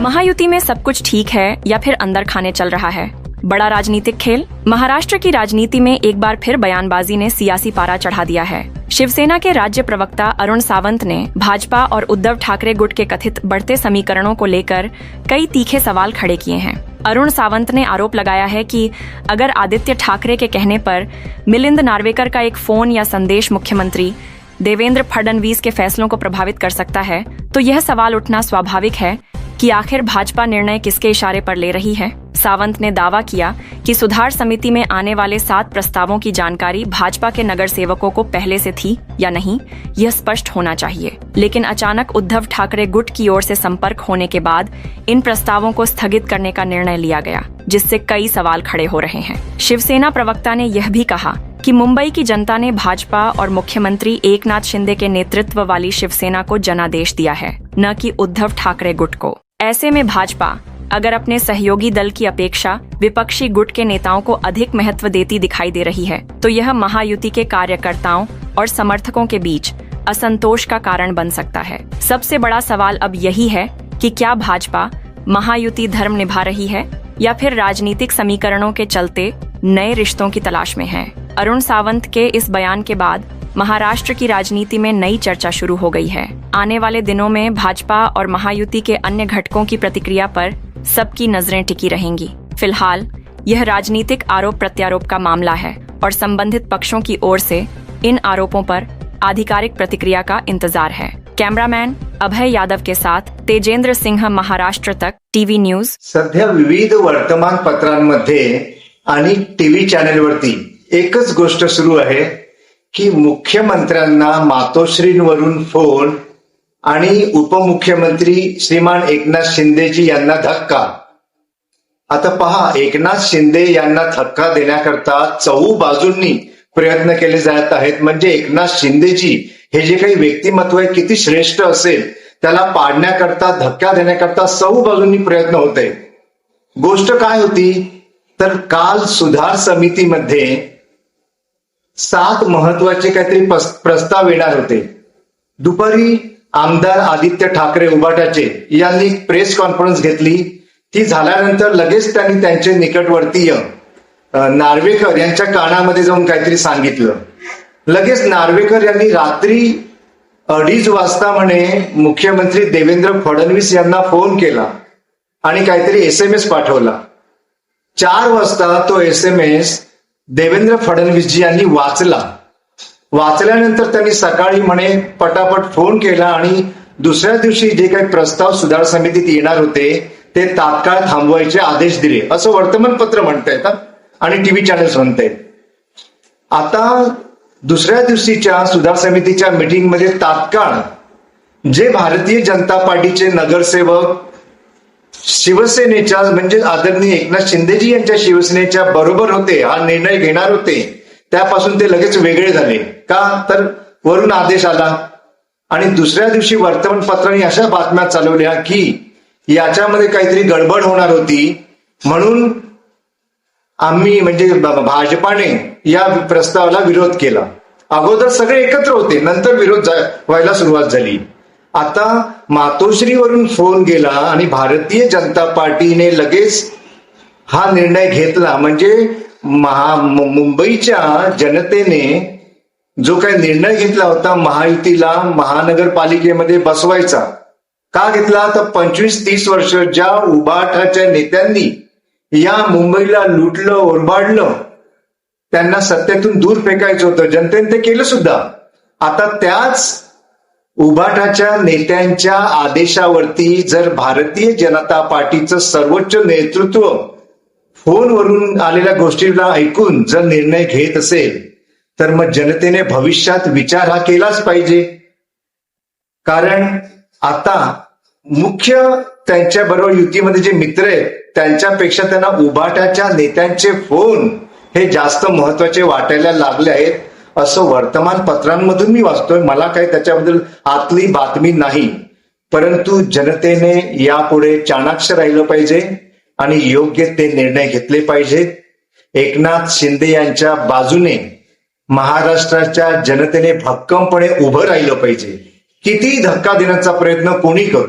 महायुति में सब कुछ ठीक है या फिर अंदर खाने चल रहा है? बड़ा राजनीतिक खेल। महाराष्ट्र की राजनीति में एक बार फिर बयानबाजी ने सियासी पारा चढ़ा दिया है। शिवसेना के राज्य प्रवक्ता अरुण सावंत ने भाजपा और उद्धव ठाकरे गुट के कथित बढ़ते समीकरणों को लेकर कई तीखे सवाल खड़े किए हैं। अरुण सावंत ने आरोप लगाया है कि अगर आदित्य ठाकरे के कहने पर मिलिंद नार्वेकर का एक फोन या संदेश मुख्यमंत्री देवेंद्र फडणवीस के फैसलों को प्रभावित कर सकता है, तो यह सवाल उठना स्वाभाविक है कि आखिर भाजपा निर्णय किसके इशारे पर ले रही है। सावंत ने दावा किया कि सुधार समिति में आने वाले 7 प्रस्तावों की जानकारी भाजपा के नगर सेवकों को पहले से थी या नहीं, यह स्पष्ट होना चाहिए। लेकिन अचानक उद्धव ठाकरे गुट की ओर से संपर्क होने के बाद इन प्रस्तावों को स्थगित करने का निर्णय लिया गया, जिससे कई सवाल खड़े हो रहे हैं। शिवसेना प्रवक्ता ने यह भी कहा कि मुंबई की जनता ने भाजपा और मुख्यमंत्री एकनाथ शिंदे के नेतृत्व वाली शिवसेना को जनादेश दिया है, न कि उद्धव ठाकरे गुट को। ऐसे में भाजपा अगर अपने सहयोगी दल की अपेक्षा विपक्षी गुट के नेताओं को अधिक महत्व देती दिखाई दे रही है, तो यह महायुति के कार्यकर्ताओं और समर्थकों के बीच असंतोष का कारण बन सकता है। सबसे बड़ा सवाल अब यही है कि क्या भाजपा महायुति धर्म निभा रही है या फिर राजनीतिक समीकरणों के चलते नए रिश्तों की तलाश में है। अरुण सावंत के इस बयान के बाद महाराष्ट्र की राजनीति में नई चर्चा शुरू हो गई है। आने वाले दिनों में भाजपा और महायुति के अन्य घटकों की प्रतिक्रिया पर सबकी नजरें टिकी रहेंगी। फिलहाल यह राजनीतिक आरोप प्रत्यारोप का मामला है और संबंधित पक्षों की ओर से इन आरोपों पर आधिकारिक प्रतिक्रिया का इंतजार है। कैमरामैन अभय यादव के साथ तेजेंद्र सिंह, महाराष्ट्र तक, टीव्ही न्यूज। सध्या विविध वर्तमानपत्रांमध्ये आणि टीव्ही चॅनेलवरती एकच गोष्ट सुरू आहे की मुख्यमंत्र्यांना मातोश्रींवरून फोन आणि उपमुख्यमंत्री श्रीमान एकनाथ शिंदेजी यांना धक्का। आता पहा, एकनाथ शिंदे यांना धक्का देण्याकरता चहू बाजूंनी प्रयत्न केले जात आहेत। म्हणजे एकनाथ शिंदेजी हे जे काही व्यक्तिमत्व आहे किती श्रेष्ठ असेल, त्याला पाडण्याकरता, धक्का देण्याकरता चहू बाजूंनी प्रयत्न होत आहे। गोष्ट काय होती तर काल सुधार समितीमध्ये 7 महत्वाचे काहीतरी प्रस्ताव येणार होते। दुपारी आमदार आदित्य ठाकरे उबाटाचे यांनी प्रेस कॉन्फरन्स घेतली। ती झाल्यानंतर लगेच त्यांनी त्यांचे निकटवर्तीय नार्वेकर यांच्या कानामध्ये जाऊन काहीतरी सांगितलं। लगेच नार्वेकर यांनी रात्री 2:30 वाजता म्हणे मुख्यमंत्री देवेंद्र फडणवीस यांना फोन केला आणि काहीतरी SMS पाठवला। 4 वाजता तो SMS देवेंद्र फडणवीसजी यांनी वाचल्यानंतर त्यांनी सकाळी म्हणे पटापट फोन केला आणि दुसऱ्या दिवशी जे काही प्रस्ताव सुधार समितीत येणार होते ते तात्काळ थांबवायचे आदेश दिले, असं वर्तमानपत्र म्हणतायत आणि टीव्ही चॅनल्स म्हणतायत। आता दुसऱ्या दिवशीच्या सुधार समितीच्या मीटिंगमध्ये तात्काळ जे भारतीय जनता पार्टीचे नगरसेवक शिवसेनेच्या म्हणजे आदरणीय एकनाथ शिंदेजी यांच्या शिवसेनेच्या बरोबर होते, हा निर्णय घेणार होते, त्यापासून ते लगेच वेगळे झाले। का तर वरून आदेश आला आणि दुसऱ्या दिवशी वर्तमानपत्रांनी अशा बातम्या चालवल्या की याच्यामध्ये काहीतरी गडबड होणार होती, म्हणून आम्ही म्हणजे भाजपाने या प्रस्तावाला विरोध केला। अगोदर सगळे एकत्र होते, नंतर विरोध व्हायला सुरुवात झाली। आता मातोश्रीवरून फोन गेला आणि भारतीय जनता पार्टीने लगेच हा निर्णय घेतला। म्हणजे मुंबईच्या जनतेने जो काही निर्णय घेतला होता महायुतीला महानगरपालिकेमध्ये बसवायचा, का घेतला तर 25-30 वर्ष ज्या उबाटाच्या नेत्यांनी या मुंबईला लुटलं, ओरबाडलं, त्यांना सत्तेतून दूर फेकायचं होतं, जनतेने ते केलं सुद्धा। आता त्याच उबाटाच्या नेत्यांच्या आदेशावरती जर भारतीय जनता पार्टीचं सर्वोच्च नेतृत्व फोनवरून आलेल्या गोष्टीला ऐकून जर निर्णय घेत असेल तर मग जनतेने भविष्यात विचार हा केलाच पाहिजे। कारण आता मुख्य त्यांच्याबरोबर युतीमध्ये जे मित्र आहेत त्यांच्यापेक्षा त्यांना उबाटाच्या नेत्यांचे फोन हे जास्त महत्वाचे वाटायला लागले आहेत, असं वर्तमानपत्रांमधून मी वाचतोय। मला काही त्याच्याबद्दल आतली बातमी नाही, परंतु जनतेने यापुढे चाणाक्ष राहिलं पाहिजे आणि योग्य ते निर्णय घेतले पाहिजेत। एकनाथ शिंदे यांच्या बाजूने महाराष्ट्राच्या जनतेने भक्कमपणे उभं राहिलं पाहिजे। किती धक्का देण्याचा प्रयत्न कोणी करू